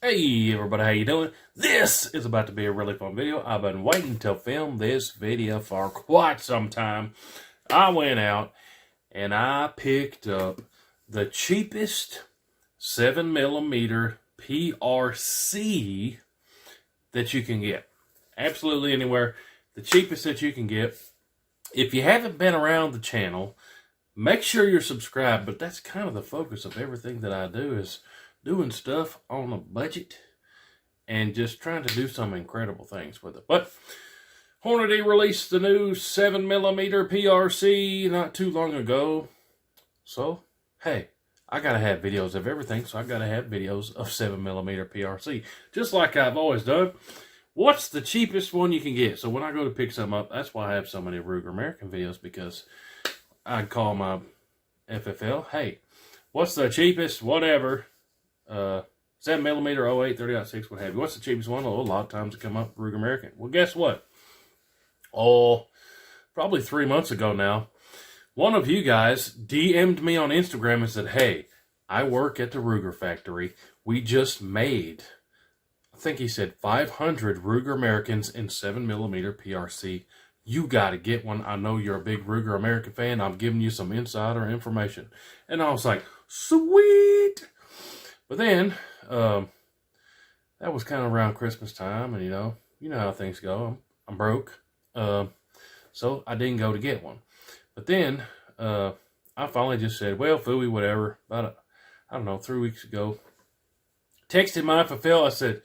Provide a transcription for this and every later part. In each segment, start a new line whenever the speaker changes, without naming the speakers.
Hey everybody, how you doing? This is about to be a really fun video. I've been waiting to film this video for quite some time. I went out and I picked up the cheapest 7mm PRC that you can get. Absolutely anywhere. The cheapest that you can get. If you haven't been around the channel, make sure you're subscribed. But that's kind of the focus of everything that I do, is doing stuff on a budget and just trying to do some incredible things with it. But Hornady released the new 7mm PRC not too long ago. So, hey, I gotta have videos of everything, so I gotta have videos of 7mm PRC. Just like I've always done. What's the cheapest one you can get? So when I go to pick something up, that's why I have so many Ruger American videos, because I'd call my FFL, hey, what's the cheapest, whatever, 7mm, 08, 30-06, what have you. What's the cheapest one? Oh, a lot of times it come up Ruger American. Well, guess what? Oh, probably 3 months ago now, one of you guys DM'd me on Instagram and said, hey, I work at the Ruger factory. We just made, I think he said 500 Ruger Americans in 7mm PRC. You got to get one. I know you're a big Ruger American fan. I'm giving you some insider information. And I was like, sweet. But then, that was kind of around Christmas time, and you know how things go. I'm broke, so I didn't go to get one. But then, I finally just said, well, phooey, whatever. About, I don't know, 3 weeks ago, texted my FFL. I said,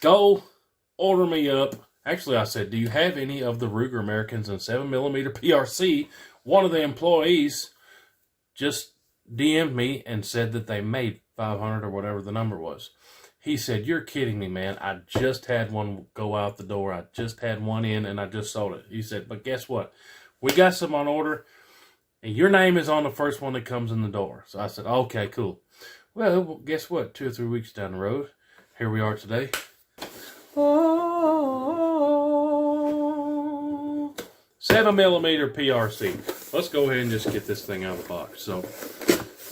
go order me up. Actually, I said, do you have any of the Ruger Americans in 7mm PRC? One of the employees just DM'd me and said that they made 500 or whatever the number was. He said, you're kidding me, man. I just had one go out the door. I just had one in and I just sold it. He said, but guess what? We got some on order and your name is on the first one that comes in the door. So I said, okay, cool. Well, guess what? 2 or 3 weeks down the road, here we are today. Oh, 7mm PRC. Let's go ahead and just get this thing out of the box. So,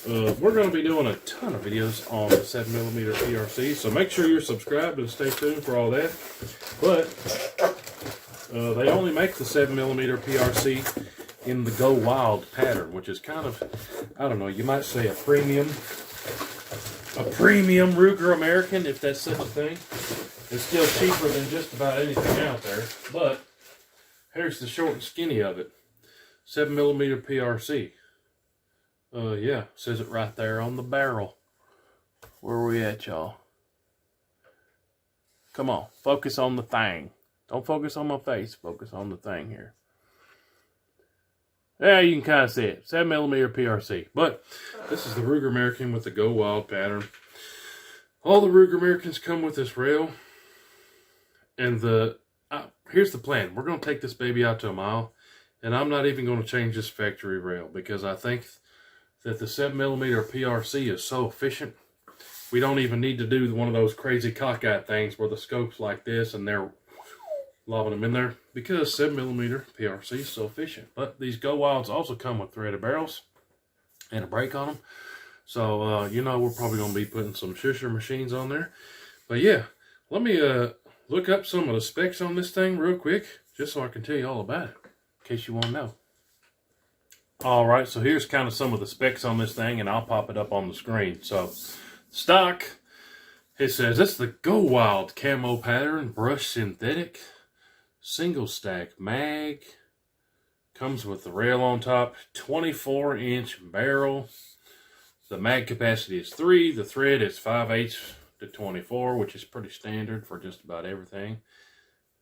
we're going to be doing a ton of videos on the 7mm PRC, so make sure you're subscribed and stay tuned for all that. But they only make the 7mm PRC in the Go Wild pattern, which is kind of, I don't know, you might say a premium Ruger American, if that's such a thing. It's still cheaper than just about anything out there, but here's the short and skinny of it. 7mm PRC. Yeah, says it right there on the barrel. Where are we at, y'all? Come on, focus on the thing. Don't focus on my face, focus on the thing here. Yeah, you can kind of see it. 7mm PRC. But this is the Ruger American with the Go Wild pattern. All the Ruger Americans come with this rail. And here's the plan. We're going to take this baby out to a mile. And I'm not even going to change this factory rail, because I think that the 7mm PRC is so efficient. We don't even need to do one of those crazy cockeyed things where the scope's like this and they're lobbing them in there, because 7mm PRC is so efficient. But these Go Wilds also come with threaded barrels and a brake on them. So, we're probably going to be putting some shusher machines on there. But yeah, let me look up some of the specs on this thing real quick, just so I can tell you all about it, in case you want to know. Alright, so here's kind of some of the specs on this thing, and I'll pop it up on the screen. So, stock, it says it's the Go Wild camo pattern, brush synthetic, single stack mag, comes with the rail on top, 24-inch barrel. The mag capacity is 3, the thread is 5/8 to 24, which is pretty standard for just about everything.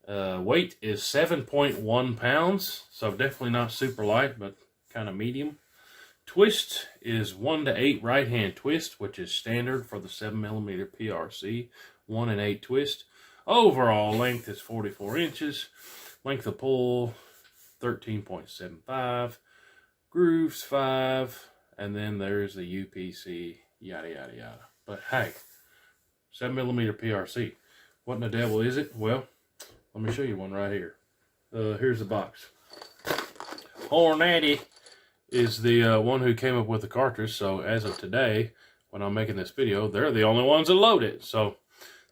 Weight is 7.1 pounds, so definitely not super light, but kind of medium. Twist is 1 to 8 right hand twist, which is standard for the 7mm PRC. 1 and 8 twist. Overall length is 44 inches. Length of pull 13.75. Grooves 5. And then there's the UPC, yada yada yada. But hey, 7mm PRC. What in the devil is it? Well, let me show you one right here. Here's the box. Hornady is the one who came up with the cartridge. So as of today, when I'm making this video, they're the only ones that load it. So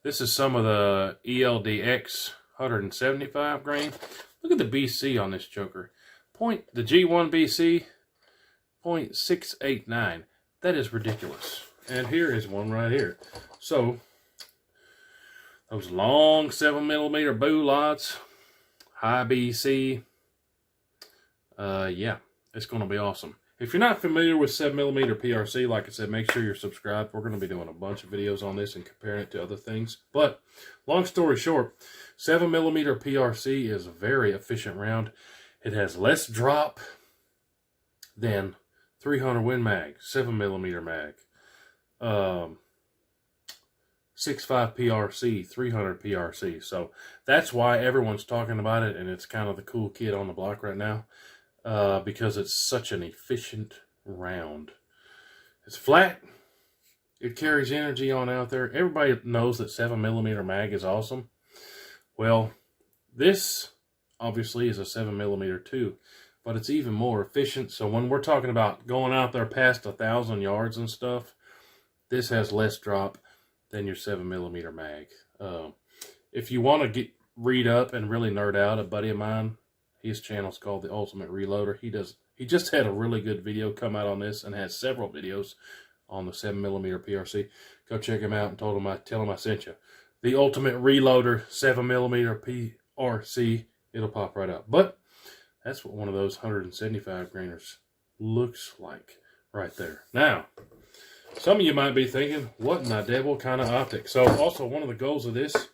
This is some of the ELDX 175 grain. Look at the BC on this joker. The G1 BC, 0.689. That is ridiculous. And here is one right here. So, those long 7mm boo lots, high BC, yeah, it's going to be awesome. If you're not familiar with 7mm PRC, like I said, make sure you're subscribed. We're going to be doing a bunch of videos on this and comparing it to other things. But, long story short, 7mm PRC is a very efficient round. It has less drop than 300 Win Mag, 7mm mag. 6.5 PRC, 300 PRC. So that's why everyone's talking about it, and it's kind of the cool kid on the block right now, because it's such an efficient round. It's flat. It carries energy on out there. Everybody knows that 7mm mag is awesome. Well, this obviously is a 7mm too, but it's even more efficient. So when we're talking about going out there past 1,000 yards and stuff, this has less drop than your 7mm mag. If you want to read up and really nerd out, a buddy of mine, his channel's called The Ultimate Reloader. He just had a really good video come out on this and has several videos on the 7mm PRC. Go check him out and tell him I sent you. The Ultimate Reloader 7mm PRC. It'll pop right up. But that's what one of those 175 grainers looks like right there. Now, some of you might be thinking, what in the devil kind of optic? So also one of the goals of this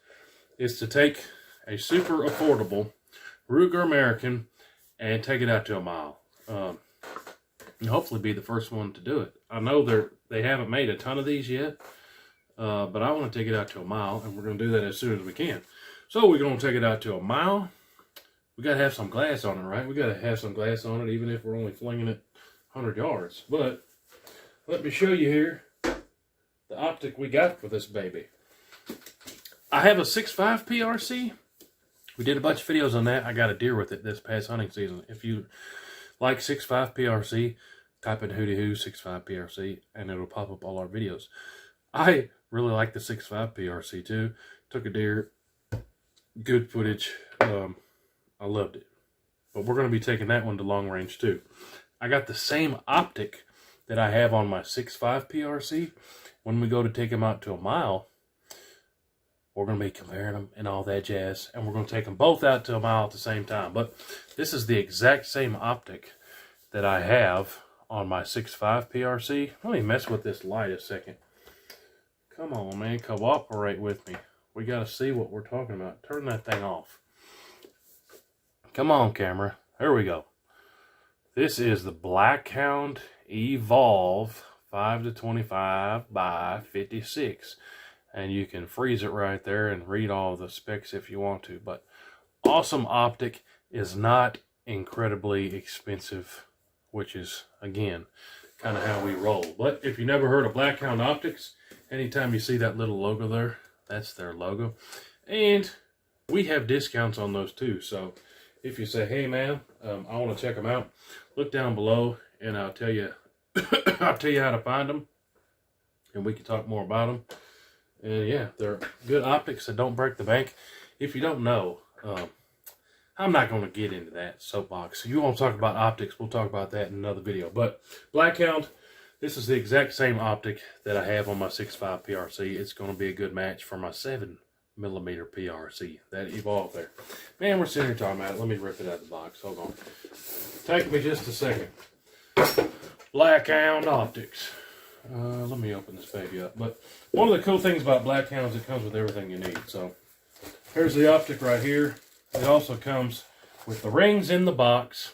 is to take a super affordable Ruger American and take it out to a mile. And hopefully be the first one to do it. I know they haven't made a ton of these yet, but I want to take it out to a mile, and we're going to do that as soon as we can. So we're going to take it out to a mile. We got to have some glass on it, right? We got to have some glass on it, even if we're only flinging it 100 yards. But let me show you here the optic we got for this baby. I have a 6.5 PRC. We did a bunch of videos on that. I got a deer with it this past hunting season. If you like 6.5 PRC, type in WHOTEEWHO 6.5 PRC, and it'll pop up all our videos. I really like the 6.5 PRC too. Took a deer, good footage. I loved it. But we're going to be taking that one to long range too. I got the same optic that I have on my 6.5 PRC. When we go to take them out to a mile, we're going to be comparing them and all that jazz. And we're going to take them both out to a mile at the same time. But this is the exact same optic that I have on my 6.5 PRC. Let me mess with this light a second. Come on, man. Cooperate with me. We got to see what we're talking about. Turn that thing off. Come on, camera. There we go. This is the Blackhound Evolve 5-25 by 56. And you can freeze it right there and read all the specs if you want to. But awesome optic, is not incredibly expensive, which is, again, kind of how we roll. But if you never heard of Blackhound Optics, anytime you see that little logo there, that's their logo. And we have discounts on those too. So if you say, hey man, I want to check them out, look down below and I'll tell you I'll tell you how to find them, and we can talk more about them. And yeah, they're good optics that don't break the bank. If you don't know, I'm not going to get into that soapbox. If you want to talk about optics, we'll talk about that in another video. But Blackhound, this is the exact same optic that I have on my 6.5 PRC. It's going to be a good match for my 7mm PRC, that Evolve there. Man, we're sitting here talking about it. Let me rip it out of the box. Hold on. Take me just a second. Blackhound Optics. Let me open this baby up. But one of the cool things about Blackhounds, it comes with everything you need. So here's the optic right here. It also comes with the rings in the box.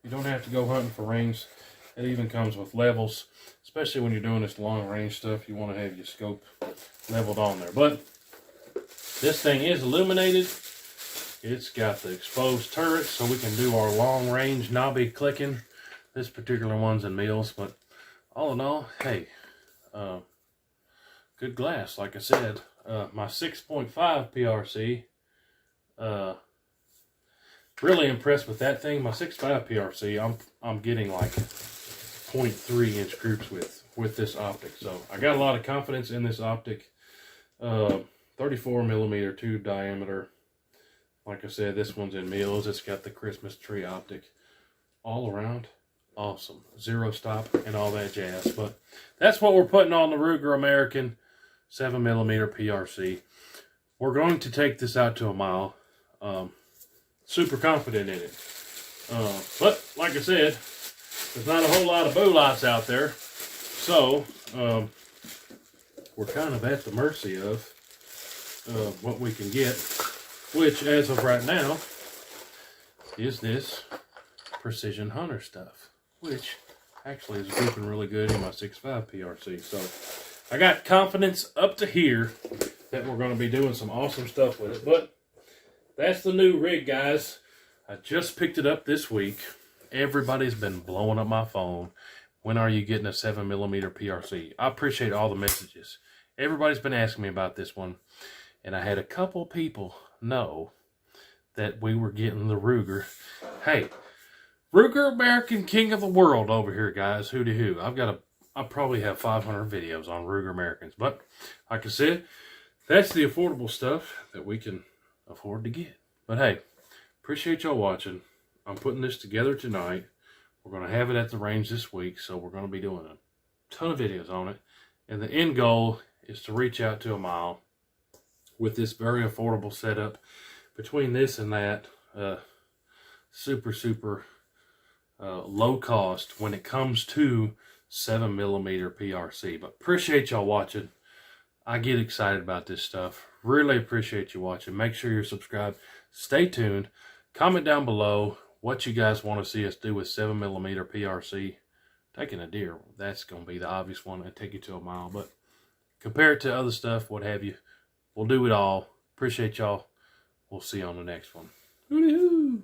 You don't have to go hunting for rings. It even comes with levels, especially when you're doing this long range stuff. You want to have your scope leveled on there. But this thing is illuminated. It's got the exposed turret, so we can do our long range knobby clicking. This particular one's in mils, but all in all, hey, good glass. Like I said, my 6.5 PRC, really impressed with that thing. My 6.5 PRC, I'm getting like 0.3 inch groups with this optic. So I got a lot of confidence in this optic. 30 34 millimeter tube diameter. Like I said, this one's in mils. It's got the Christmas tree optic. All around, awesome. Zero stop and all that jazz. But that's what we're putting on the Ruger American 7mm PRC. We're going to take this out to a mile. Super confident in it. But like I said, there's not a whole lot of bullets out there. So, we're kind of at the mercy of what we can get. Which, as of right now, is this Precision Hunter stuff. Which actually is gripping really good in my 6.5 PRC. So, I got confidence up to here that we're going to be doing some awesome stuff with it. But that's the new rig, guys. I just picked it up this week. Everybody's been blowing up my phone. When are you getting a 7mm PRC? I appreciate all the messages. Everybody's been asking me about this one. And I had a couple people know that we were getting the Ruger. Hey, Ruger American King of the World over here, guys. WHOTEEWHO. I probably have 500 videos on Ruger Americans. But, like I said, that's the affordable stuff that we can afford to get. But hey, appreciate y'all watching. I'm putting this together tonight. We're going to have it at the range this week, so we're going to be doing a ton of videos on it. And the end goal is to reach out to a mile with this very affordable setup. Between this and that, super low cost when it comes to 7mm PRC. But appreciate y'all watching. I get excited about this stuff. Really appreciate you watching. Make sure you're subscribed. Stay tuned. Comment down below what you guys want to see us do with 7mm PRC. Taking a deer, that's going to be the obvious one and take you to a mile. But compare it to other stuff, what have you. We'll do it all. Appreciate y'all. We'll see you on the next one. WHOTEEWHO.